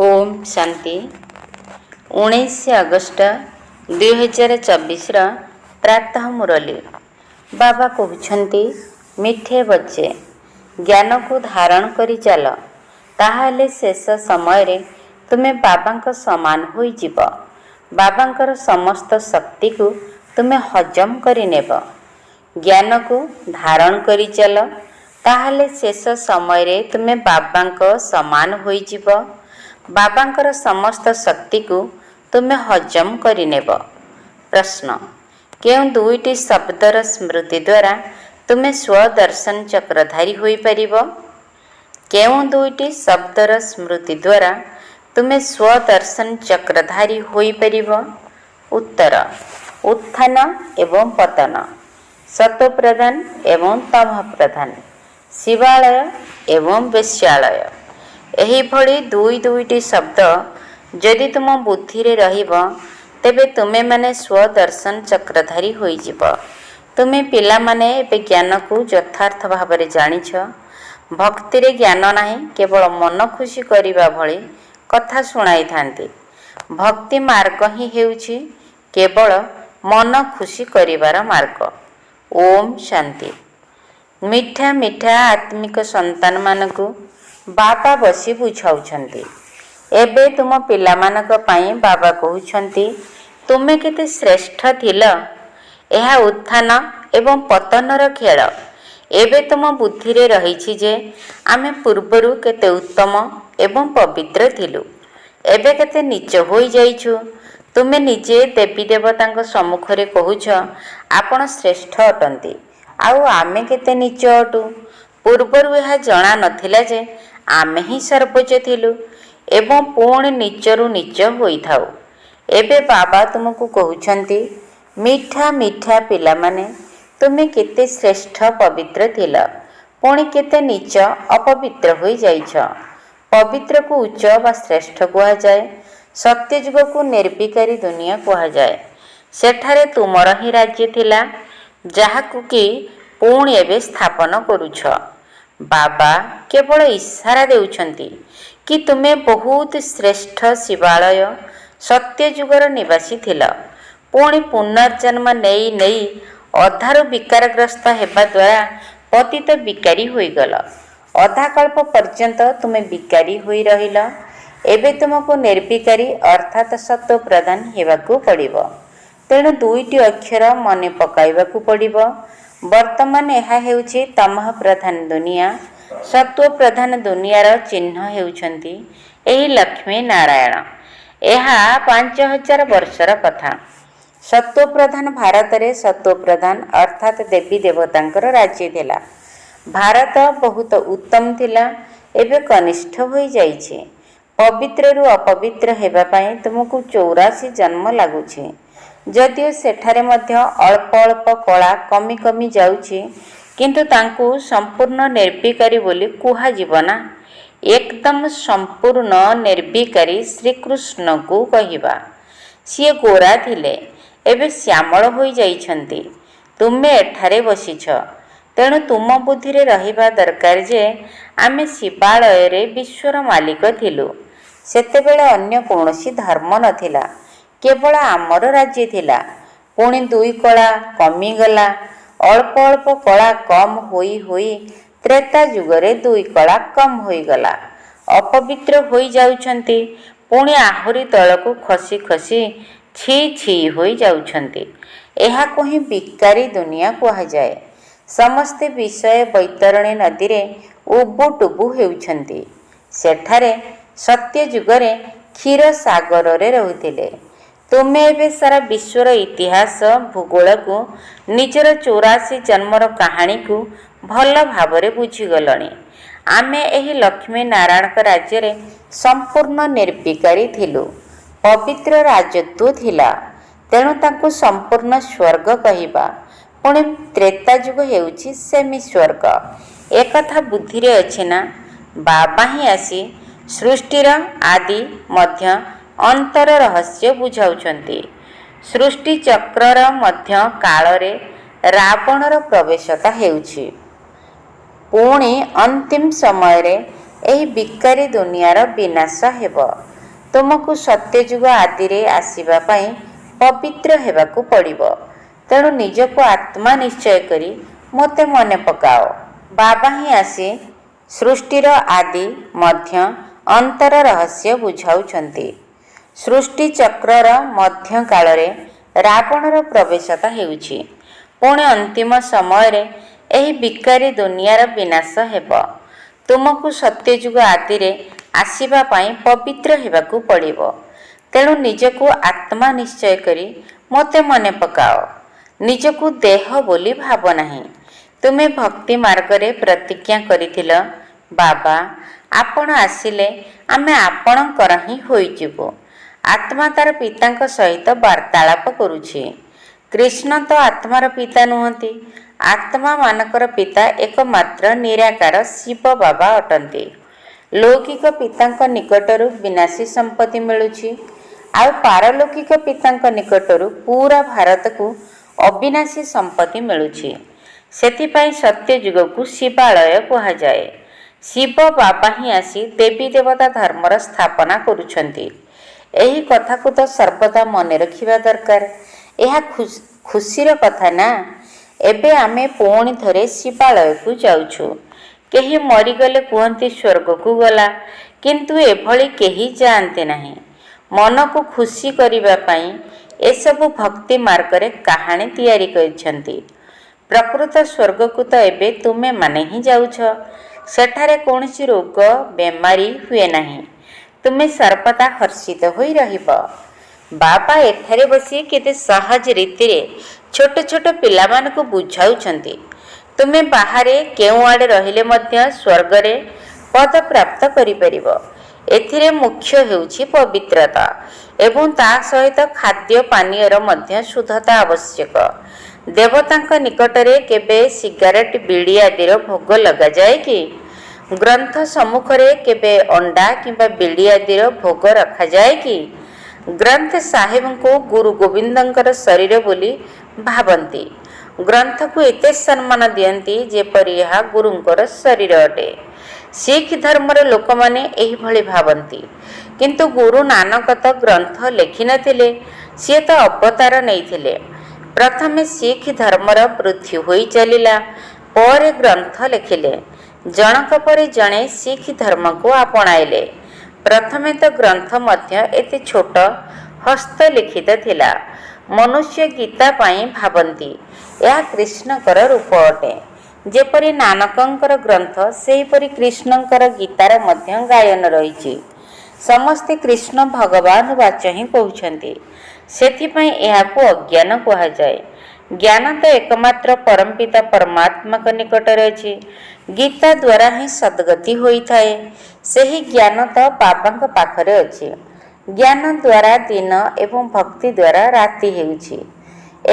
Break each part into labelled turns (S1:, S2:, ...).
S1: Om Shanti 19 August 2024 प्रातः मुरली बाबा कहते मिठे बच्चे ज्ञान को धारण करी चल ताहले शेष समय रे तुम्हें बाबा समान होई जीव। बाबांकर समस्त शक्ति को तुम्हें हजम करी नेब। ज्ञान को धारण करी चल ताहले शेष समय रे तुम्हें बाबा समान होई जीव। बाबांकर समस्त शक्ति को तुम्हें हजम करी नेब। प्रश्न केउं दुईटी शब्दर स्मृति द्वारा तुम्हें स्वदर्शन चक्रधारी होई परिबो? केउं दुईटी शब्दर स्मृति द्वारा तुम्हें स्वदर्शन चक्रधारी होई परिबो? उत्तर उत्थान एवं पतन, सतो प्रधान एवं तमः प्रधान, शिवालय एवं वेश्यालय। एही भली दुईटी शब्द यदि तुम बुद्धि रे रहिब तेबे तुमे माने स्वदर्शन चक्रधारी होई जिव। तुमे पिला माने एबे ज्ञान को यथार्थ भाव रे जानिछ। भक्ति रे ज्ञान नाही, केवल मन खुशी करिबा भली कथा सुनाई थांती। भक्ति मार्ग ही हेउछि केवल मन खुशी करिबार मार्ग। ओम शांति। मिठा मिठा आत्मिक संतान मानकु बाबा बसी बुझाउछंती। एबे तुम पिला मानक पई बाबा कहउछंती तुमे केते श्रेष्ठ थिल। एहा उत्थान एवं पतनर खेल। एबे तुम बुद्धि रे रहिछि जे आमे पूर्वरु केते उत्तम एवं पवित्र थिलु, एबे केते नीच होई जाइछु। तुमे निजे देवी देवतांक सम्मुख रे कहउछ आपण श्रेष्ठ अटंती, आउ आमे केते नीच अटु। पूर्वरु एहा जणा नथिला जे आमे ही सर्वोच्च थिलु एवं पुणी नीचरु नीच होई थाउ। एबे बाबा तुमको कहउछंती मिठा मिठा पिला माने तुमे केते श्रेष्ठ पवित्र थिल, पुणी केते नीच अपवित्र होई जाइछ। पवित्र को उच्च वा श्रेष्ठ कुहा जाए। सत्ययुग को निर्विकारी दुनिया कुहा जाए। सेठारे तुमर ही राज्य थिला, जाहाकु कि पुणी एबे स्थापन करूछ। बाबा केवल इशारा देउछंती कि तुमे बहुत श्रेष्ठ शिवालय सत्ययुगर निवासी थिल, पुणी पुनर्जन्म नेई नेई अधारु विकारग्रस्त हेबा द्वारा पतित विकारी होईगल। अधा कल्प पर्यंत तुमे विकारी होई रहिल। एबे तुमको निर्विकारी अर्थात सत्व प्रदान हेबाकू पड़िबो। तेणु दुईटी अक्षर मने पकाइबाकू पड़िबो। वर्तमान एहा हेउछि तमः प्रधान दुनिया। सत्व प्रधान दुनियार चिन्ह हेउछंती एही लक्ष्मी नारायण। एहा 5000 वर्षर कथा। सत्व प्रधान भारत रे सत्व प्रधान अर्थात देवी देवतांकर राज्य थिला। भारत बहुत उत्तम थिला, एबे कनिष्ठ होई जाइछि। पवित्र रु अपवित्र हेबा पई तुमको 84 जन्म लागुछि। जदिओ सेठारे मध्य अल्प अल्प कला कमी कमी जाउछि, किंतु तांकु संपूर्ण निर्विकारी बोली कुहा जीवना। एकदम संपूर्ण निर्विकारी श्री कृष्ण को कहिबा। सिए गोरा थिले, एबे श्यामल होई जाइछंती। तुमे एठारे बसिछ, तेणु तुम बुद्धि रे रहिबा दरकार जे आमे शिवालय रे विश्वर मालिक थिलु। सेतेबेले अन्य कोनोसी धर्म नथिला, केवल आमर राज्य थिला। पुणी दुई कला कमी गला। अल्प अल्प कला कम होई होई त्रेता जुगरे दुई कला कम होई गला। अपवित्र होई जाउछंती, पुणी आहुरी तळकु खसी खसी छी छी होई जाउछंती। एहा कोही विकारी दुनिया कुहा जाए। समस्त विषय बैतरणी नदी रे उबुटुबु हेउछंती। सेठारे सत्य जुगरे क्षीर सागर रे रहुथिले। तुमे एबे सारा विश्वर इतिहास भूगोल को निजर 84 जन्मर कहानी को भल भावरे बुझीगलणी। आमे एही लक्ष्मी नारायण राज्य रे संपूर्ण निर्विकारी थिलु। पवित्र राजत्व थिला, तेणु तांकु संपूर्ण स्वर्ग कहिबा। पुणी त्रेता जुग हेउछि सेमी स्वर्ग। एकथा बुद्धि रे अछि ना। बाबा ही आसी सृष्टिर आदि मध्य अंतर रहस्य बुझाउछंती। सृष्टि चक्रर मध्य कालरे रावणर प्रवेशता हेउछि। पुणी अंतिम समय रे एही विकारी दुनियार विनाश हेब। ତୁମକୁ ସତ୍ୟଯୁଗ ଆଦିରେ ଆସିବା ପାଇଁ ପବିତ୍ର ହେବାକୁ ପଡ଼ିବ। ତେଣୁ ନିଜକୁ ଆତ୍ମା ନିଶ୍ଚୟ କରି ମୋତେ ମନେ ପକାଅ। ବାବା ହିଁ ଆସି ସୃଷ୍ଟିର ଆଦି ମଧ୍ୟ ଅନ୍ତର ରହସ୍ୟ ବୁଝାଉଛନ୍ତି। ସୃଷ୍ଟି ଚକ୍ରର ମଧ୍ୟକାଳରେ ରାବଣର ପ୍ରବେଶତା ହେଉଛି। ପୁଣି ଅନ୍ତିମ ସମୟରେ ଏହି ବିକାରୀ ଦୁନିଆର ବିନାଶ ହେବ। ତୁମକୁ ସତ୍ୟଯୁଗ ଆଦିରେ ଆସିବା ପାଇଁ ପବିତ୍ର ହେବାକୁ ପଡ଼ିବ। ତେଣୁ ନିଜକୁ ଆତ୍ମା ନିଶ୍ଚୟ କରି ମୋତେ ମନେ ପକାଅ। ନିଜକୁ ଦେହ ବୋଲି ଭାବ ନାହିଁ। ତୁମେ ଭକ୍ତି ମାର୍ଗରେ ପ୍ରତିଜ୍ଞା କରିଥିଲ, ବାବା ଆପଣ ଆସିଲେ ଆମେ ଆପଣଙ୍କର ହିଁ ହୋଇଯିବୁ। ଆତ୍ମା ତାର ପିତାଙ୍କ ସହିତ ବାର୍ତ୍ତାଳାପ କରୁଛି। କୃଷ୍ଣ ତ ଆତ୍ମାର ପିତା ନୁହନ୍ତି। ଆତ୍ମାମାନଙ୍କର ପିତା ଏକମାତ୍ର ନିରାକାର ଶିବ ବାବା ଅଟନ୍ତି। ଲୌକିକ ପିତାଙ୍କ ନିକଟରୁ ବିନାଶୀ ସମ୍ପତ୍ତି ମିଳୁଛି, ଆଉ ପାରଲୌକିକ ପିତାଙ୍କ ନିକଟରୁ ପୁରା ଭାରତକୁ ଅବିନାଶୀ ସମ୍ପତ୍ତି ମିଳୁଛି। ସେଥିପାଇଁ ସତ୍ୟଯୁଗକୁ ଶିବାଳୟ କୁହାଯାଏ। ଶିବ ବାବା ହିଁ ଆସି ଦେବୀ ଦେବତା ଧର୍ମର ସ୍ଥାପନା କରୁଛନ୍ତି। ଏହି କଥାକୁ ତ ସର୍ବଦା ମନେ ରଖିବା ଦରକାର। ଏହା ଖୁସିର କଥା ନା। ଏବେ ଆମେ ପୁଣି ଥରେ ଶିବାଳୟକୁ ଯାଉଛୁ। କେହି ମରିଗଲେ କୁହନ୍ତି ସ୍ୱର୍ଗକୁ ଗଲା, କିନ୍ତୁ ଏଭଳି କେହି ଯାଆନ୍ତି ନାହିଁ। ମନକୁ ଖୁସି କରିବା ପାଇଁ ଏସବୁ ଭକ୍ତି ମାର୍ଗରେ କାହାଣୀ ତିଆରି କରିଛନ୍ତି। ପ୍ରକୃତ ସ୍ୱର୍ଗକୁ ତ ଏବେ ତୁମେମାନେ ହିଁ ଯାଉଛ। ସେଠାରେ କୌଣସି ରୋଗ ବେମାରୀ ହୁଏ ନାହିଁ। ତୁମେ ସର୍ବଦା ହର୍ଷିତ ହୋଇ ରହିବ। ବାବା ଏଠାରେ ବସି କେତେ ସହଜ ରୀତିରେ ଛୋଟ ଛୋଟ ପିଲାମାନଙ୍କୁ ବୁଝାଉଛନ୍ତି। ତୁମେ ବାହାରେ କେଉଁଆଡ଼େ ରହିଲେ ମଧ୍ୟ ସ୍ୱର୍ଗରେ ପଦ ପ୍ରାପ୍ତ କରିପାରିବ। ଏଥିରେ ମୁଖ୍ୟ ହେଉଛି ପବିତ୍ରତା ଏବଂ ତା ସହିତ ଖାଦ୍ୟ ପାନୀୟର ମଧ୍ୟ ଶୁଦ୍ଧତା ଆବଶ୍ୟକ। ଦେବତାଙ୍କ ନିକଟରେ କେବେ ସିଗାରେଟ ବିଡ଼ି ଆଦିର ଭୋଗ ଲଗାଯାଏ କି? ଗ୍ରନ୍ଥ ସମ୍ମୁଖରେ କେବେ ଅଣ୍ଡା କିମ୍ବା ବିଡ଼ି ଆଦିର ଭୋଗ ରଖାଯାଏ କି? ଗ୍ରନ୍ଥ ସାହେବଙ୍କୁ ଗୁରୁ ଗୋବିନ୍ଦଙ୍କର ଶରୀର ବୋଲି ଭାବନ୍ତି। ଗ୍ରନ୍ଥକୁ ଏତେ ସମ୍ମାନ ଦିଅନ୍ତି ଯେପରି ଏହା ଗୁରୁଙ୍କର ଶରୀର ଅଟେ। ଶିଖ ଧର୍ମର ଲୋକମାନେ ଏହିଭଳି ଭାବନ୍ତି। କିନ୍ତୁ ଗୁରୁ ନାନକ ତ ଗ୍ରନ୍ଥ ଲେଖିନଥିଲେ, ସିଏ ତ ଅବତାର ନେଇଥିଲେ। ପ୍ରଥମେ ଶିଖ ଧର୍ମର ବୃଦ୍ଧି ହୋଇ ଚାଲିଲା, ପରେ ଗ୍ରନ୍ଥ ଲେଖିଲେ। ଜଣକ ପରେ ଜଣେ ଶିଖ ଧର୍ମକୁ ଆପଣାଇଲେ। ପ୍ରଥମେ ତ ଗ୍ରନ୍ଥ ମଧ୍ୟ ଏତେ ଛୋଟ ହସ୍ତଲିଖିତ ଥିଲା। ମନୁଷ୍ୟ ଗୀତା ପାଇଁ ଭାବନ୍ତି ଏହା କୃଷ୍ଣଙ୍କର ରୂପ ଅଟେ। ଯେପରି ନାନକଙ୍କର ଗ୍ରନ୍ଥ, ସେହିପରି କୃଷ୍ଣଙ୍କର ଗୀତାର ମଧ୍ୟ ଗାୟନ ରହିଛି। ସମସ୍ତେ କୃଷ୍ଣ ଭଗବାନ ବାଚ ହିଁ କହୁଛନ୍ତି। ସେଥିପାଇଁ ଏହାକୁ ଅଜ୍ଞାନ କୁହାଯାଏ। ଜ୍ଞାନ ତ ଏକମାତ୍ର ପରମପିତା ପରମାତ୍ମାଙ୍କ ନିକଟରେ ଅଛି। ଗୀତା ଦ୍ୱାରା ହିଁ ସଦ୍ଗତି ହୋଇଥାଏ। ସେହି ଜ୍ଞାନ ତ ବାବାଙ୍କ ପାଖରେ ଅଛି। ଜ୍ଞାନ ଦ୍ୱାରା ଦିନ ଏବଂ ଭକ୍ତି ଦ୍ୱାରା ରାତି ହେଉଛି।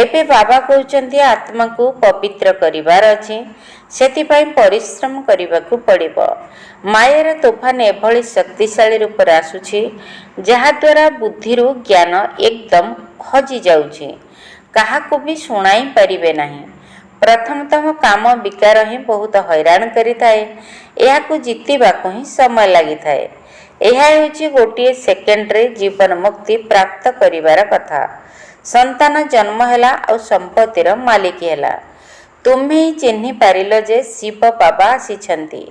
S1: ଏବେ ବାବା କହୁଛନ୍ତି ଆତ୍ମାକୁ ପବିତ୍ର କରିବାର ଅଛି। ସେଥିପାଇଁ ପରିଶ୍ରମ କରିବାକୁ ପଡ଼ିବ। ମାୟାର ତୋଫାନ ଏଭଳି ଶକ୍ତିଶାଳୀ ରୂପରେ ଆସୁଛି, ଯାହାଦ୍ୱାରା ବୁଦ୍ଧିରୁ ଜ୍ଞାନ ଏକଦମ ହଜିଯାଉଛି। କାହାକୁ ବି ଶୁଣାଇ ପାରିବେ ନାହିଁ। ପ୍ରଥମତମ କାମ ବିକାର ହିଁ ବହୁତ ହଇରାଣ କରିଥାଏ। ଏହାକୁ ଜିତିବାକୁ ହିଁ ସମୟ ଲାଗିଥାଏ। ଏହା ହେଉଛି ଗୋଟିଏ ସେକେଣ୍ଡରେ ଜୀବନ ମୁକ୍ତି ପ୍ରାପ୍ତ କରିବାର କଥା। ସନ୍ତାନ ଜନ୍ମ ହେଲା ଆଉ ସମ୍ପତ୍ତିର ମାଲିକ ହେଲା। ତୁମେ ହିଁ ଚିହ୍ନି ପାରିଲ ଯେ ଶିବ ବାବା ଆସିଛନ୍ତି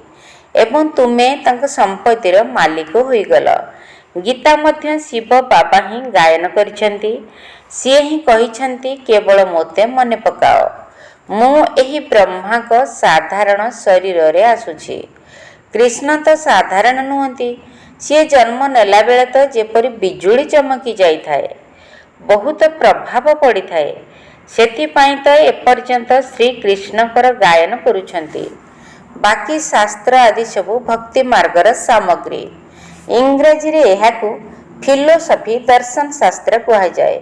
S1: ଏବଂ ତୁମେ ତାଙ୍କ ସମ୍ପତ୍ତିର ମାଲିକ ହୋଇଗଲ। ଗୀତା ମଧ୍ୟ ଶିବ ବାବା ହିଁ ଗାୟନ କରିଛନ୍ତି। ସିଏ ହିଁ କହିଛନ୍ତି, କେବଳ ମୋତେ ମନେ ପକାଅ। ମୁଁ ଏହି ବ୍ରହ୍ମାଙ୍କ ସାଧାରଣ ଶରୀରରେ ଆସୁଛି। କୃଷ୍ଣ ତ ସାଧାରଣ ନୁହନ୍ତି। ସିଏ ଜନ୍ମ ନେଲାବେଳେ ତ ଯେପରି ବିଜୁଳି ଚମକି ଯାଇଥାଏ, ବହୁତ ପ୍ରଭାବ ପଡ଼ିଥାଏ। ସେଥିପାଇଁ ତ ଏପର୍ଯ୍ୟନ୍ତ ଶ୍ରୀକୃଷ୍ଣଙ୍କର ଗାୟନ କରୁଛନ୍ତି। ବାକି ଶାସ୍ତ୍ର ଆଦି ସବୁ ଭକ୍ତି ମାର୍ଗର ସାମଗ୍ରୀ। ଇଂରାଜୀରେ ଏହାକୁ ଫିଲୋସଫି ଦର୍ଶନ ଶାସ୍ତ୍ର କୁହାଯାଏ।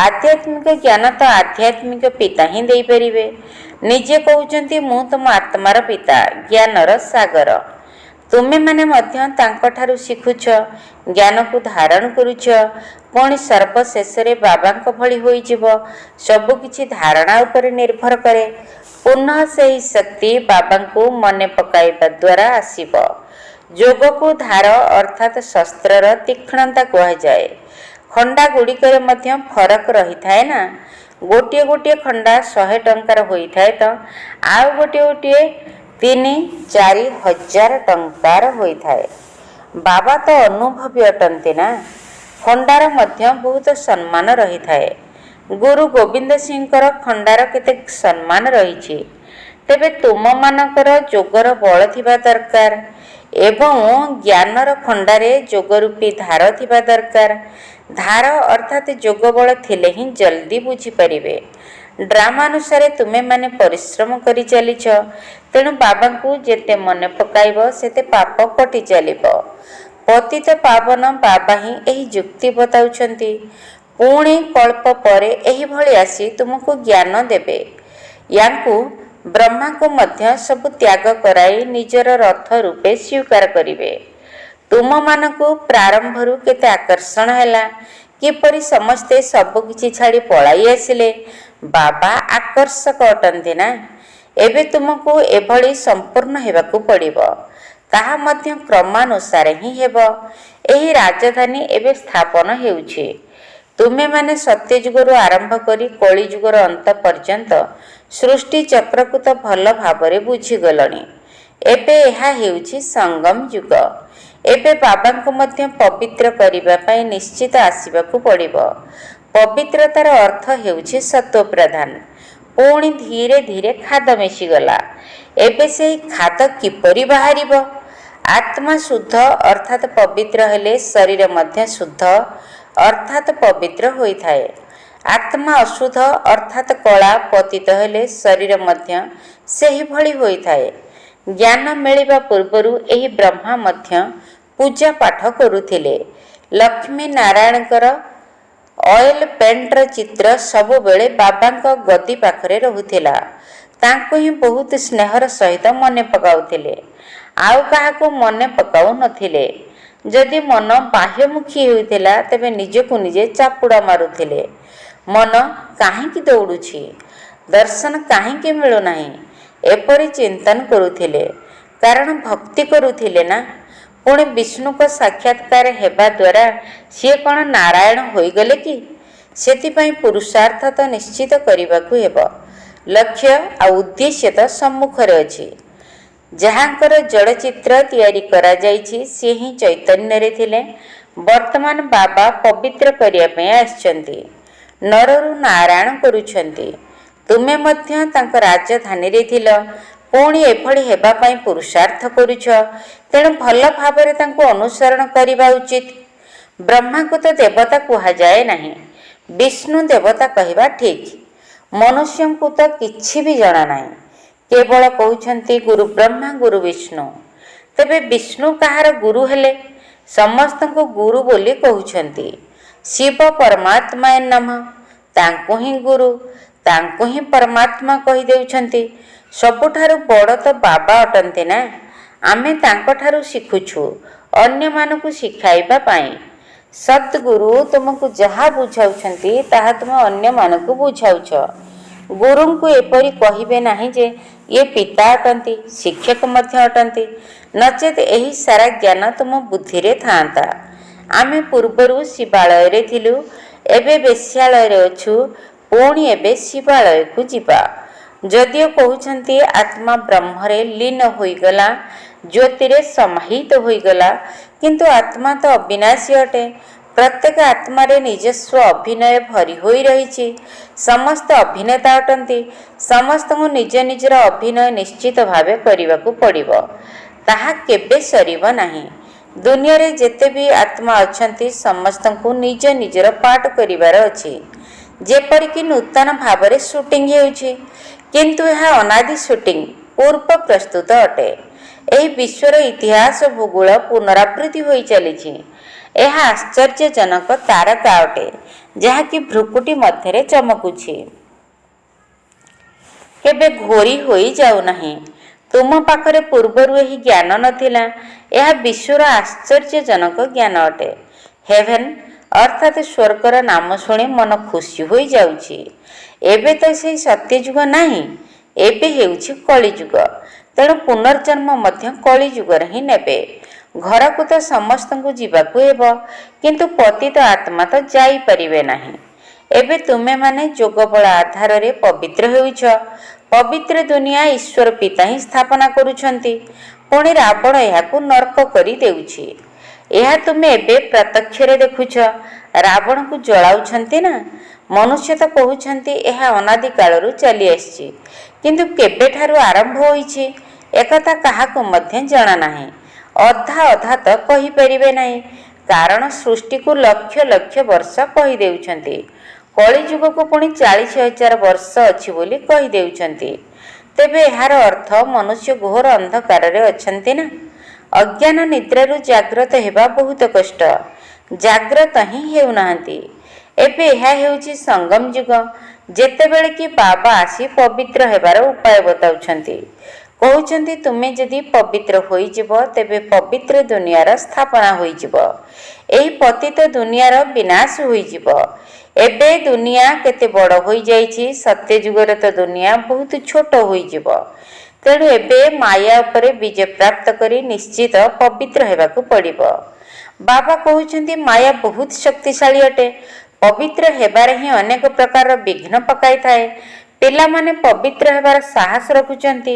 S1: ଆଧ୍ୟାତ୍ମିକ ଜ୍ଞାନ ତ ଆଧ୍ୟାତ୍ମିକ ପିତା ହିଁ ଦେଇପାରିବେ। ନିଜେ କହୁଛନ୍ତି, ମୁଁ ତୁମ ଆତ୍ମାର ପିତା, ଜ୍ଞାନର ସାଗର। ତୁମେମାନେ ମଧ୍ୟ ତାଙ୍କଠାରୁ ଶିଖୁଛ, ଜ୍ଞାନକୁ ଧାରଣ କରୁଛ, ପୁଣି ସର୍ବଶେଷରେ ବାବାଙ୍କ ଭଳି ହୋଇଯିବ। ସବୁକିଛି ଧାରଣା ଉପରେ ନିର୍ଭର କରେ। ପୁନଃ ସେହି ଶକ୍ତି ବାବାଙ୍କୁ ମନେ ପକାଇବା ଦ୍ୱାରା ଆସିବ। ଯୋଗକୁ ଧାର ଅର୍ଥାତ୍ ଶସ୍ତ୍ରର ତୀକ୍ଷ୍ଣତା କୁହାଯାଏ। ଖଣ୍ଡା ଗୁଡ଼ିକରେ ମଧ୍ୟ ଫରକ ରହିଥାଏ ନା। ଗୋଟିଏ ଗୋଟିଏ ଖଣ୍ଡା 100 ଟଙ୍କାର ହୋଇଥାଏ ତ ଆଉ ଗୋଟିଏ ଗୋଟିଏ 3-4 ହଜାର ଟଙ୍କାର ହୋଇଥାଏ। ବାବା ତ ଅନୁଭବୀ ଅଟନ୍ତି ନା। ଖଣ୍ଡାର ମଧ୍ୟ ବହୁତ ସମ୍ମାନ ରହିଥାଏ। ଗୁରୁ ଗୋବିନ୍ଦ ସିଂଙ୍କର ଖଣ୍ଡାର କେତେ ସମ୍ମାନ ରହିଛି। ତେବେ ତୁମମାନଙ୍କର ଯୋଗର ବଳ ଥିବା ଦରକାର ଏବଂ ଜ୍ଞାନର ଖଣ୍ଡାରେ ଯୋଗରୂପୀ ଧାର ଥିବା ଦରକାର। ଧାର ଅର୍ଥାତ୍ ଯୋଗ ବଳ ଥିଲେ ହିଁ ଜଲ୍ଦି ବୁଝିପାରିବେ। ଡ୍ରାମା ଅନୁସାରେ ତୁମେମାନେ ପରିଶ୍ରମ କରି ଚାଲିଛ, ତେଣୁ ବାବାଙ୍କୁ ଯେତେ ମନେ ପକାଇବ ସେତେ ପାପ କଟି ଚାଲିବ। ପତିତ ପାବନ ବାବା ହିଁ ଏହି ଯୁକ୍ତି ବତାଉଛନ୍ତି। ପୁଣି କଳ୍ପ ପରେ ଏହିଭଳି ଆସି ତୁମକୁ ଜ୍ଞାନ ଦେବେ। ୟାଙ୍କୁ ବ୍ରହ୍ମାଙ୍କୁ ମଧ୍ୟ ସବୁ ତ୍ୟାଗ କରାଇ ନିଜର ରଥ ରୂପେ ସ୍ୱୀକାର କରିବେ। ତୁମମାନଙ୍କୁ ପ୍ରାରମ୍ଭରୁ କେତେ ଆକର୍ଷଣ ହେଲା, କିପରି ସମସ୍ତେ ସବୁକିଛି ଛାଡ଼ି ପଳାଇ ଆସିଲେ। ବାବା ଆକର୍ଷକ ଅଟନ୍ତି ନା। ଏବେ ତୁମକୁ ଏଭଳି ସମ୍ପୂର୍ଣ୍ଣ ହେବାକୁ ପଡ଼ିବ। ତାହା ମଧ୍ୟ କ୍ରମାନୁସାରେ ହିଁ ହେବ। ଏହି ରାଜଧାନୀ ଏବେ ସ୍ଥାପନ ହେଉଛି। ତୁମେମାନେ ସତ୍ୟଯୁଗରୁ ଆରମ୍ଭ କରି କଳିଯୁଗର ଅନ୍ତ ପର୍ଯ୍ୟନ୍ତ ସୃଷ୍ଟି ଚକ୍ରକୁ ତ ଭଲ ଭାବରେ ବୁଝିଗଲଣି। ଏବେ ଏହା ହେଉଛି ସଙ୍ଗମ ଯୁଗ। ଏବେ ବାବାଙ୍କୁ ମଧ୍ୟ ପବିତ୍ର କରିବା ପାଇଁ ନିଶ୍ଚିତ ଆସିବାକୁ ପଡ଼ିବ। ପବିତ୍ରତାର ଅର୍ଥ ହେଉଛି ସତ୍ତ୍ୱପ୍ରଧାନ। ପୁଣି ଧୀରେ ଧୀରେ ଖାଦ ମିଶିଗଲା। ଏବେ ସେହି ଖାଦ କିପରି ବାହାରିବ? ଆତ୍ମା ଶୁଦ୍ଧ ଅର୍ଥାତ୍ ପବିତ୍ର ହେଲେ ଶରୀର ମଧ୍ୟ ଶୁଦ୍ଧ ଅର୍ଥାତ୍ ପବିତ୍ର ହୋଇଥାଏ। ଆତ୍ମା ଅଶୁଦ୍ଧ ଅର୍ଥାତ୍ କଳା ପତିତ ହେଲେ ଶରୀର ମଧ୍ୟ ସେହିଭଳି ହୋଇଥାଏ। ଜ୍ଞାନ ମିଳିବା ପୂର୍ବରୁ ଏହି ବ୍ରହ୍ମା ମଧ୍ୟ ପୂଜା ପାଠ କରୁଥିଲେ। ଲକ୍ଷ୍ମୀ ନାରାୟଣଙ୍କର ଅଏଲ ପେଣ୍ଟର ଚିତ୍ର ସବୁବେଳେ ବାବାଙ୍କ ଗଦି ପାଖରେ ରହୁଥିଲା। ତାଙ୍କୁ ହିଁ ବହୁତ ସ୍ନେହର ସହିତ ମନେ ପକାଉଥିଲେ, ଆଉ କାହାକୁ ମନେ ପକାଉ ନଥିଲେ। ଯଦି ମନ ବାହ୍ୟମୁଖୀ ହେଉଥିଲା ତେବେ ନିଜକୁ ନିଜେ ଚାପୁଡ଼ା ମାରୁଥିଲେ। ମନ କାହିଁକି ଦୌଡ଼ୁଛି, ଦର୍ଶନ କାହିଁକି ମିଳୁନାହିଁ, ଏପରି ଚିନ୍ତନ କରୁଥିଲେ। କାରଣ ଭକ୍ତି କରୁଥିଲେ ନା। ପୁଣି ବିଷ୍ଣୁଙ୍କ ସାକ୍ଷାତକାର ହେବା ଦ୍ୱାରା ସିଏ କ'ଣ ନାରାୟଣ ହୋଇଗଲେ କି? ସେଥିପାଇଁ ପୁରୁଷାର୍ଥ ତ ନିଶ୍ଚିତ କରିବାକୁ ହେବ। ଲକ୍ଷ୍ୟ ଆଉ ଉଦ୍ଦେଶ୍ୟ ତ ସମ୍ମୁଖରେ ଅଛି। ଯାହାଙ୍କର ଜଡ଼ଚିତ୍ର ତିଆରି କରାଯାଇଛି ସିଏ ହିଁ ଚୈତନ୍ୟରେ ଥିଲେ। ବର୍ତ୍ତମାନ ବାବା ପବିତ୍ର କରିବା ପାଇଁ ଆସିଛନ୍ତି, ନରରୁ ନାରାୟଣ କରୁଛନ୍ତି। ତୁମେ ମଧ୍ୟ ତାଙ୍କ ରାଜଧାନୀରେ ଥିଲ, ପୁଣି ଏଭଳି ହେବା ପାଇଁ ପୁରୁଷାର୍ଥ କରୁଛ। ତେଣୁ ଭଲ ଭାବରେ ତାଙ୍କୁ ଅନୁସରଣ କରିବା ଉଚିତ। ବ୍ରହ୍ମାଙ୍କୁ ତ ଦେବତା କୁହାଯାଏ ନାହିଁ, ବିଷ୍ଣୁ ଦେବତା କହିବା ଠିକ୍। ମନୁଷ୍ୟଙ୍କୁ ତ କିଛି ବି ଜଣା ନାହିଁ, କେବଳ କହୁଛନ୍ତି ଗୁରୁ ବ୍ରହ୍ମା ଗୁରୁ ବିଷ୍ଣୁ। ତେବେ ବିଷ୍ଣୁ କାହାର ଗୁରୁ ହେଲେ? ସମସ୍ତଙ୍କୁ ଗୁରୁ ବୋଲି କହୁଛନ୍ତି। ଶିବ ପରମାତ୍ମାଏ ନମଃ, ତାଙ୍କୁ ହିଁ ଗୁରୁ, ତାଙ୍କୁ ହିଁ ପରମାତ୍ମା କହିଦେଉଛନ୍ତି। ସବୁଠାରୁ ବଡ଼ ତ ବାବା ଅଟନ୍ତି ନା। ଆମେ ତାଙ୍କଠାରୁ ଶିଖୁଛୁ ଅନ୍ୟମାନଙ୍କୁ ଶିଖାଇବା ପାଇଁ। ସଦ୍ଗୁରୁ ତୁମକୁ ଯାହା ବୁଝାଉଛନ୍ତି ତାହା ତୁମେ ଅନ୍ୟମାନଙ୍କୁ ବୁଝାଉଛ। ଗୁରୁଙ୍କୁ ଏପରି କହିବେ ନାହିଁ ଯେ ଇଏ ପିତା ଅଟନ୍ତି, ଶିକ୍ଷକ ମଧ୍ୟ ଅଟନ୍ତି, ନଚେତ୍ ଏହି ସାରା ଜ୍ଞାନ ତୁମ ବୁଦ୍ଧିରେ ଥାଆନ୍ତା। ଆମେ ପୂର୍ବରୁ ଶିବାଳୟରେ ଥିଲୁ, ଏବେ ବେଶ୍ୟାଳୟରେ ଅଛୁ, ପୁଣି ଏବେ ଶିବାଳୟକୁ ଯିବା। ଯଦିଓ କହୁଛନ୍ତି ଆତ୍ମା ବ୍ରହ୍ମରେ ଲୀନ ହୋଇଗଲା, ଜ୍ୟୋତିରେ ସମାହିତ ହୋଇଗଲା, କିନ୍ତୁ ଆତ୍ମା ତ ଅବିନାଶୀ ଅଟେ। ପ୍ରତ୍ୟେକ ଆତ୍ମାରେ ନିଜସ୍ୱ ଅଭିନୟ ଭରି ହୋଇ ରହିଛି। ସମସ୍ତେ ଅଭିନେତା ଅଟନ୍ତି। ସମସ୍ତଙ୍କୁ ନିଜ ନିଜର ଅଭିନୟ ନିଶ୍ଚିତ ଭାବେ କରିବାକୁ ପଡ଼ିବ। ତାହା କେବେ ସରିବ ନାହିଁ। ଦୁନିଆରେ ଯେତେ ବି ଆତ୍ମା ଅଛନ୍ତି ସମସ୍ତଙ୍କୁ ନିଜ ନିଜର ପାଠ କରିବାର ଅଛି। ଯେପରିକି ନୂତନ ଭାବରେ ସୁଟିଂ ହେଉଛି, କିନ୍ତୁ ଏହା ଅନାଦି ସୁଟିଂ, ପୂର୍ବ ପ୍ରସ୍ତୁତ ଅଟେ। ଏହି ବିଶ୍ୱର ଇତିହାସ ଭୂଗୋଳ ପୁନରାବୃତ୍ତି ହୋଇ ଚାଲିଛି। ଏହା ଆଶ୍ଚର୍ଯ୍ୟଜନକ ତାରକା ଅଟେ, ଯାହାକି ଭ୍ରୁକୁଟି ମଧ୍ୟରେ ଚମକୁଛି, କେବେ ଘୋରି ହୋଇ ଯାଉନାହିଁ। ତୁମ ପାଖରେ ପୂର୍ବରୁ ଏହି ଜ୍ଞାନ ନଥିଲା। ଏହା ବିଶ୍ୱର ଆଶ୍ଚର୍ଯ୍ୟଜନକ ଜ୍ଞାନ ଅଟେ। ହେଭେନ୍ ଅର୍ଥାତ୍ ସ୍ୱର୍ଗର ନାମ ଶୁଣି ମନ ଖୁସି ହୋଇଯାଉଛି। ଏବେ ତ ସେହି ସତ୍ୟଯୁଗ ନାହିଁ, ଏବେ ହେଉଛି କଳିଯୁଗ। ତେଣୁ ପୁନର୍ଜନ୍ମ ମଧ୍ୟ କଳିଯୁଗରେ ହିଁ ନେବେ। ଘରକୁ ତ ସମସ୍ତଙ୍କୁ ଯିବାକୁ ହେବ, କିନ୍ତୁ ପତିତ ଆତ୍ମା ତ ଯାଇପାରିବେ ନାହିଁ। ଏବେ ତୁମେମାନେ ଯୋଗବଳ ଆଧାରରେ ପବିତ୍ର ହେଉଛ। ପବିତ୍ର ଦୁନିଆ ଈଶ୍ୱର ପିତା ହିଁ ସ୍ଥାପନା କରୁଛନ୍ତି। ପୁଣି ରାବଣ ଏହାକୁ ନର୍କ କରି ଦେଉଛି। ଏହା ତୁମେ ଏବେ ପ୍ରତ୍ୟକ୍ଷରେ ଦେଖୁଛ। ରାବଣକୁ ଜଳାଉଛନ୍ତି ନା? ମନୁଷ୍ୟ ତ କହୁଛନ୍ତି ଏହା ଅନାଦି କାଳରୁ ଚାଲି ଆସିଛି, କିନ୍ତୁ କେବେଠାରୁ ଆରମ୍ଭ ହୋଇଛି ଏକଥା କାହାକୁ ମଧ୍ୟ ଜଣା ନାହିଁ। ଅଧା ଅଧା ତ କହିପାରିବେ ନାହିଁ, କାରଣ ସୃଷ୍ଟିକୁ ଲକ୍ଷ ଲକ୍ଷ ବର୍ଷ କହିଦେଉଛନ୍ତି। କଳିଯୁଗକୁ ପୁଣି 40,000 ବର୍ଷ ଅଛି ବୋଲି କହିଦେଉଛନ୍ତି। ତେବେ ଏହାର ଅର୍ଥ ମନୁଷ୍ୟ ଘୋର ଅନ୍ଧକାରରେ ଅଛନ୍ତି ନା? ଅଜ୍ଞାନ ନିଦ୍ରାରୁ ଜାଗ୍ରତ ହେବା ବହୁତ କଷ୍ଟ। ଜାଗ୍ରତ ହିଁ ହେଉନାହାନ୍ତି। ଏବେ ଏହା ହେଉଛି ସଙ୍ଗମ ଯୁଗ, ଯେତେବେଳେ କି ବାବା ଆସି ପବିତ୍ର ହେବାର ଉପାୟ ବତାଉଛନ୍ତି। କହୁଛନ୍ତି ତୁମେ ଯଦି ପବିତ୍ର ହୋଇଯିବ ତେବେ ପବିତ୍ର ଦୁନିଆର ସ୍ଥାପନା ହୋଇଯିବ। ଏହି ପତିତ ଦୁନିଆର ବିନାଶ ହୋଇଯିବ। ଏବେ ଦୁନିଆ କେତେ ବଡ଼ ହୋଇଯାଇଛି, ସତ୍ୟ ଯୁଗରେ ତ ଦୁନିଆ ବହୁତ ଛୋଟ ହୋଇଯିବ। ତେଣୁ ଏବେ ମାୟା ଉପରେ ବିଜୟ ପ୍ରାପ୍ତ କରି ନିଶ୍ଚିତ ପବିତ୍ର ହେବାକୁ ପଡ଼ିବ। ବାବା କହୁଛନ୍ତି ମାୟା ବହୁତ ଶକ୍ତିଶାଳୀ ଅଟେ। ପବିତ୍ର ହେବାରେ ହିଁ ଅନେକ ପ୍ରକାରର ବିଘ୍ନ ପକାଇଥାଏ। ପିଲାମାନେ ପବିତ୍ର ହେବାର ସାହସ ରଖୁଛନ୍ତି,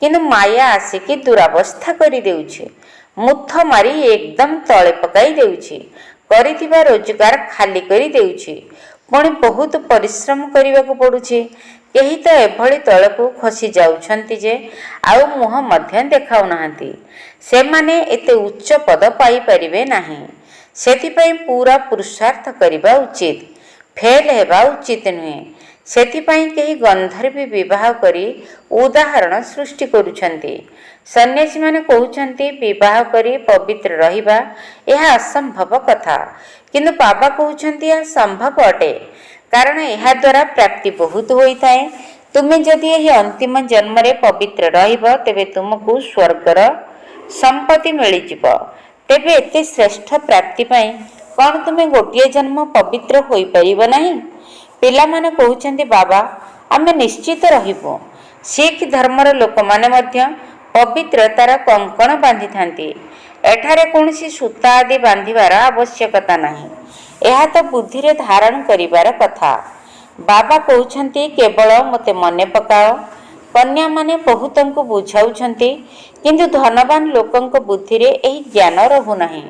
S1: କିନ୍ତୁ ମାୟା ଆସିକି ଦୁରାବସ୍ଥା କରିଦେଉଛି। ମୁଥ ମାରି ଏକଦମ ତଳେ ପକାଇ ଦେଉଛି। କରିଥିବା ରୋଜଗାର ଖାଲି କରି ଦେଉଛି। ପୁଣି ବହୁତ ପରିଶ୍ରମ କରିବାକୁ ପଡ଼ୁଛି। କେହି ତ ଏଭଳି ତଳକୁ ଖସି ଯାଉଛନ୍ତି ଯେ ଆଉ ମୁହଁ ମଧ୍ୟ ଦେଖାଉନାହାନ୍ତି। ସେମାନେ ଏତେ ଉଚ୍ଚ ପଦ ପାଇପାରିବେ ନାହିଁ। ସେଥିପାଇଁ ପୁରା ପୁରୁଷାର୍ଥ କରିବା ଉଚିତ। ଫେଲ ହେବା ଉଚିତ ନୁହେଁ। ସେଥିପାଇଁ କେହି ଗନ୍ଧର୍ବି ବିବାହ କରି ଉଦାହରଣ ସୃଷ୍ଟି କରୁଛନ୍ତି। ସନ୍ନ୍ୟାସୀମାନେ କହୁଛନ୍ତି ବିବାହ କରି ପବିତ୍ର ରହିବା ଏହା ଅସମ୍ଭବ କଥା, କିନ୍ତୁ ବାବା କହୁଛନ୍ତି ଏହା ସମ୍ଭବ ଅଟେ, କାରଣ ଏହା ଦ୍ୱାରା ପ୍ରାପ୍ତି ବହୁତ ହୋଇଥାଏ। ତୁମେ ଯଦି ଏହି ଅନ୍ତିମ ଜନ୍ମରେ ପବିତ୍ର ରହିବ ତେବେ ତୁମକୁ ସ୍ୱର୍ଗର ସମ୍ପତ୍ତି ମିଳିଯିବ। ତେବେ ଏତେ ଶ୍ରେଷ୍ଠ ପ୍ରାପ୍ତି ପାଇଁ କ'ଣ ତୁମେ ଗୋଟିଏ ଜନ୍ମ ପବିତ୍ର ହୋଇପାରିବ ନାହିଁ? ପିଲାମାନେ କହୁଛନ୍ତି ବାବା ଆମେ ନିଶ୍ଚିତ ରହିବୁ। ଶିଖ ଧର୍ମର ଲୋକମାନେ ମଧ୍ୟ ପବିତ୍ରତାର କଙ୍କଣ ବାନ୍ଧିଥାନ୍ତି। ଏଠାରେ କୌଣସି ସୂତା ଆଦି ବାନ୍ଧିବାର ଆବଶ୍ୟକତା ନାହିଁ। ଏହା ତ ବୁଦ୍ଧିରେ ଧାରଣ କରିବାର କଥା। ବାବା କହୁଛନ୍ତି କେବଳ ମୋତେ ମନେ ପକାଅ। କନ୍ୟାମାନେ ବହୁତଙ୍କୁ ବୁଝାଉଛନ୍ତି, କିନ୍ତୁ ଧନବାନ ଲୋକଙ୍କ ବୁଦ୍ଧିରେ ଏହି ଜ୍ଞାନ ରହୁନାହିଁ।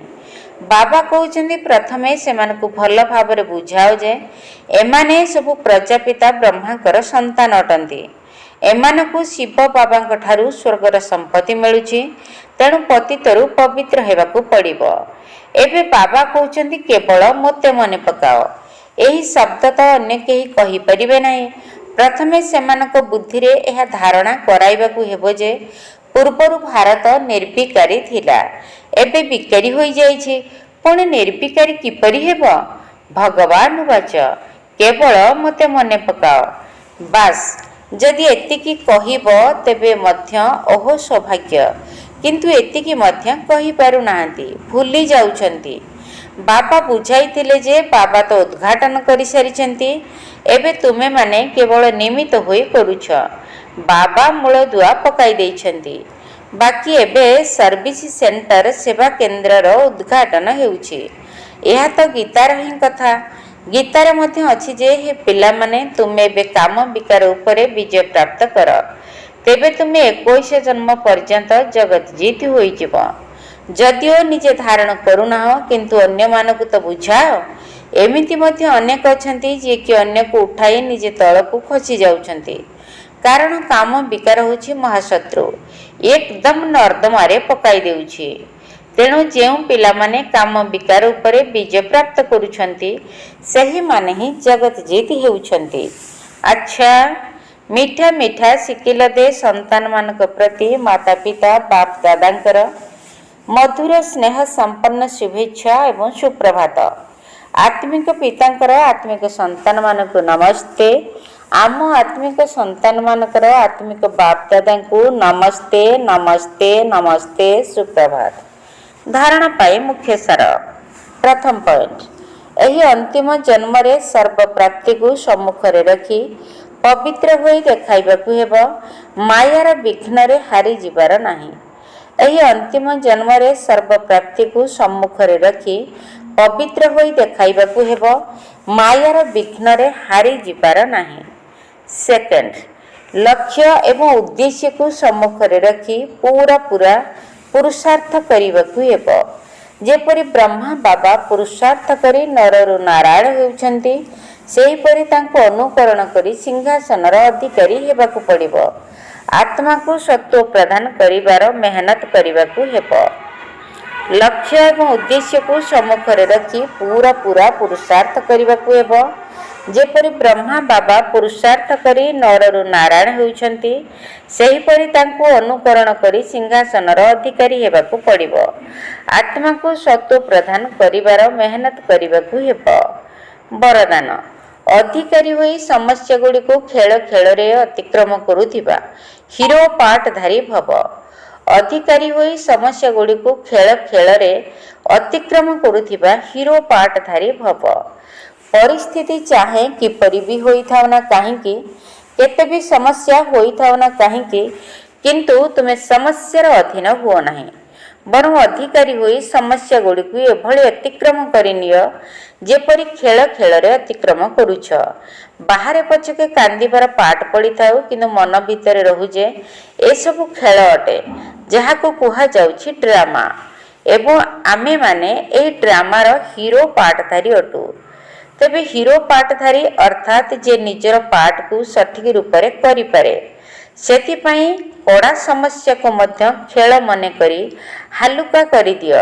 S1: ବାବା କହୁଛନ୍ତି ପ୍ରଥମେ ସେମାନଙ୍କୁ ଭଲ ଭାବରେ ବୁଝାଅ ଯେ ଏମାନେ ସବୁ ପ୍ରଜାପିତା ବ୍ରହ୍ମାଙ୍କର ସନ୍ତାନ ଅଟନ୍ତି। ଏମାନଙ୍କୁ ଶିବ ବାବାଙ୍କ ଠାରୁ ସ୍ୱର୍ଗର ସମ୍ପତ୍ତି ମିଳୁଛି। ତେଣୁ ପତିତରୁ ପବିତ୍ର ହେବାକୁ ପଡ଼ିବ। ଏବେ ବାବା କହୁଛନ୍ତି କେବଳ ମୋତେ ମନେ ପକାଅ। ଏହି ଶବ୍ଦ ତ ଅନ୍ୟ କେହି କହିପାରିବେ ନାହିଁ। ପ୍ରଥମେ ସେମାନଙ୍କ ବୁଦ୍ଧିରେ ଏହା ଧାରଣା କରାଇବାକୁ ହେବ ଯେ ପୂର୍ବରୁ ଭାରତ ନିର୍ବିକାରୀ ଥିଲା, ଏବେ ବିକାରୀ ହୋଇଯାଇଛି। ପୁଣି ନିର୍ବିକାରୀ କିପରି ହେବ? ଭଗବାନ ବାଚ କେବଳ ମୋତେ ମନେ ପକାଅ। ବାସ୍, ଯଦି ଏତିକି କହିବ ତେବେ ମଧ୍ୟ ଓହୋ ସୌଭାଗ୍ୟ। କିନ୍ତୁ ଏତିକି ମଧ୍ୟ କହିପାରୁନାହାନ୍ତି, ଭୁଲି ଯାଉଛନ୍ତି। ବାବା ବୁଝାଇଥିଲେ ଯେ ବାବା ତ ଉଦ୍ଘାଟନ କରିସାରିଛନ୍ତି। ଏବେ ତୁମେମାନେ କେବଳ ନିମିତ୍ତ ହୋଇ କରୁଛ। ବାବା ମୂଳଦୁଆ ପକାଇ ଦେଇଛନ୍ତି। ବାକି ଏବେ ସର୍ଭିସ ସେଣ୍ଟର ସେବା କେନ୍ଦ୍ରର ଉଦ୍ଘାଟନ ହେଉଛି। ଏହା ତ ଗୀତାର ହିଁ କଥା। ଗୀତାରେ ମଧ୍ୟ ଅଛି ଯେ ହେ ପିଲାମାନେ ତୁମେ ଏବେ କାମ ବିକାର ଉପରେ ବିଜୟ ପ୍ରାପ୍ତ କର, ତେବେ ତୁମେ 21 ଜନ୍ମ ପର୍ଯ୍ୟନ୍ତ ଜଗତ ଜିତ ହୋଇଯିବ। ଯଦିଓ ନିଜେ ଧାରଣ କରୁନାହ, କିନ୍ତୁ ଅନ୍ୟମାନଙ୍କୁ ତ ବୁଝାଅ। ଏମିତି ମଧ୍ୟ ଅନେକ ଅଛନ୍ତି ଯିଏକି ଅନ୍ୟକୁ ଉଠାଇ ନିଜେ ତଳକୁ ଖସି ଯାଉଛନ୍ତି। କାରଣ କାମ ବିକାର ହେଉଛି ମହାଶତ୍ରୁ, ଏକଦମ ନର୍ଦ୍ଦମାରେ ପକାଇ ଦେଉଛି। ତେଣୁ ଯେଉଁ ପିଲାମାନେ କାମ ବିକାର ଉପରେ ବିଜୟ ପ୍ରାପ୍ତ କରୁଛନ୍ତି ସେହିମାନେ ହିଁ ଜଗତ ଜିତ ହେଉଛନ୍ତି। ଆଚ୍ଛା, ମିଠା ମିଠା ଶିକିଲ ଦେ ସନ୍ତାନମାନଙ୍କ ପ୍ରତି ମାତା ପିତା ବାପ ଦାଦାଙ୍କର ମଧୁର ସ୍ନେହ ସମ୍ପନ୍ନ ଶୁଭେଚ୍ଛା ଏବଂ ସୁପ୍ରଭାତ। ଆତ୍ମିକ ପିତାଙ୍କର ଆତ୍ମିକ ସନ୍ତାନମାନଙ୍କୁ ନମସ୍ତେ। ଆମ ଆତ୍ମିକ ସନ୍ତାନମାନଙ୍କର ଆତ୍ମିକ ବାପ ଦାଦାଙ୍କୁ ନମସ୍ତେ ନମସ୍ତେ ନମସ୍ତେ, ସୁପ୍ରଭାତ। ଧାରଣା ପାଇଁ ମୁଖ୍ୟ ସାର। ପ୍ରଥମ ପଏଣ୍ଟ, ଏହି ଅନ୍ତିମ ଜନ୍ମରେ ସର୍ବପ୍ରାପ୍ତିକୁ ସମ୍ମୁଖରେ ରଖି ପବିତ୍ର ହୋଇ ଦେଖାଇବାକୁ ହେବ। ମାୟାର ବିଘ୍ନରେ ହାରିଯିବାର ନାହିଁ। ଏହି ଅନ୍ତିମ ଜନ୍ମରେ ସର୍ବପ୍ରାପ୍ତିକୁ ସମ୍ମୁଖରେ ରଖି ପବିତ୍ର ହୋଇ ଦେଖାଇବାକୁ ହେବ। ମାୟାର ବିଘ୍ନରେ ହାରିଯିବାର ନାହିଁ। ସେକେଣ୍ଡ, ଲକ୍ଷ୍ୟ ଏବଂ ଉଦ୍ଦେଶ୍ୟକୁ ସମ୍ମୁଖରେ ରଖି ପୁରା ପୁରୁଷାର୍ଥ କରିବାକୁ ହେବ। ଯେପରି ବ୍ରହ୍ମା ବାବା ପୁରୁଷାର୍ଥ କରି ନରରୁ ନାରାୟଣ ହେଉଛନ୍ତି, ସେହିପରି ତାଙ୍କୁ ଅନୁକରଣ କରି ସିଂହାସନର ଅଧିକାରୀ ହେବାକୁ ପଡ଼ିବ। ଆତ୍ମାକୁ ସତ୍ତ୍ୱ ପ୍ରଦାନ କରିବାର ମେହନତ କରିବାକୁ ହେବ। ଲକ୍ଷ୍ୟ ଏବଂ ଉଦ୍ଦେଶ୍ୟକୁ ସମ୍ମୁଖରେ ରଖି ପୁରା ପୁରୁଷାର୍ଥ କରିବାକୁ ହେବ। ଯେପରି ବ୍ରହ୍ମା ବାବା ପୁରୁଷାର୍ଥ କରି ନରରୁ ନାରାୟଣ ହେଉଛନ୍ତି, ସେହିପରି ତାଙ୍କୁ ଅନୁକରଣ କରି ସିଂହାସନର ଅଧିକାରୀ ହେବାକୁ ପଡ଼ିବ। ଆତ୍ମାକୁ ସତ୍ତ୍ୱ ପ୍ରଦାନ କରିବାର ମେହନତ କରିବାକୁ ହେବ। ବରଦାନ: ଅଧିକାରୀ ହୋଇ ସମସ୍ୟାଗୁଡ଼ିକୁ ଖେଳ ଖେଳରେ ଅତିକ୍ରମ କରୁଥିବା ହିରୋ ପାର୍ଟଧାରୀ ଭବ। ଅଧିକାରୀ ହୋଇ ସମସ୍ୟାଗୁଡ଼ିକୁ ଖେଳ ଖେଳରେ ଅତିକ୍ରମ କରୁଥିବା ହିରୋ ପାର୍ଟଧାରୀ ଭବ। ପରିସ୍ଥିତି ଚାହେଁ କିପରି ବି ହୋଇଥାଉ ନା କାହିଁକି, କେତେ ବି ସମସ୍ୟା ହୋଇଥାଉ ନା କାହିଁକି, କିନ୍ତୁ ତୁମେ ସମସ୍ୟାର ଅଧୀନ ହୁଅ ନାହିଁ, ବରଂ ଅଧିକାରୀ ହୋଇ ସମସ୍ୟାଗୁଡ଼ିକୁ ଏଭଳି ଅତିକ୍ରମ କରିନିଅ ଯେପରି ଖେଳ ଖେଳରେ ଅତିକ୍ରମ କରୁଛ। ବାହାରେ ପଛକେ କାନ୍ଦିବାର ପାଠ ପଡ଼ିଥାଉ, କିନ୍ତୁ ମନ ଭିତରେ ରହୁ ଯେ ଏସବୁ ଖେଳ ଅଟେ, ଯାହାକୁ କୁହାଯାଉଛି ଡ୍ରାମା, ଏବଂ ଆମେମାନେ ଏହି ଡ୍ରାମାର ହିରୋ ପାର୍ଟଧାରୀ ଅଟୁ। ତେବେ ହିରୋ ପାର୍ଟଧାରୀ ଅର୍ଥାତ୍ ଯେ ନିଜର ପାର୍ଟକୁ ସଠିକ ରୂପରେ କରିପାରେ। ସେଥିପାଇଁ କଡ଼ା ସମସ୍ୟାକୁ ମଧ୍ୟ ଖେଳ ମନେକରି ହାଲୁକା କରିଦିଅ,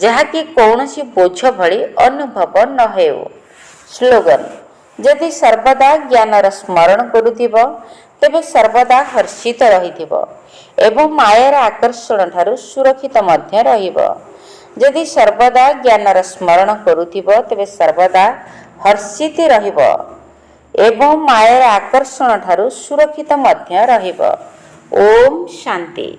S1: ଯାହାକି କୌଣସି ବୋଝ ଭଳି ଅନୁଭବ ନ ହେଉ। ସ୍ଲୋଗାନ: ଯଦି ସର୍ବଦା ଜ୍ଞାନର ସ୍ମରଣ କରୁଥିବ, ତେବେ ସର୍ବଦା ହର୍ଷିତ ରହିଥିବ ଏବଂ ମାୟାର ଆକର୍ଷଣ ଠାରୁ ସୁରକ୍ଷିତ ମଧ୍ୟ ରହିବ। ଯଦି ସର୍ବଦା ଜ୍ଞାନର ସ୍ମରଣ କରୁଥିବ, ତେବେ ସର୍ବଦା ହର୍ଷିତ ରହିବ ଏବଂ ମାୟାର ଆକର୍ଷଣ ଠାରୁ ସୁରକ୍ଷିତ ମଧ୍ୟ ରହିବ। ଓମ୍ ଶାନ୍ତି।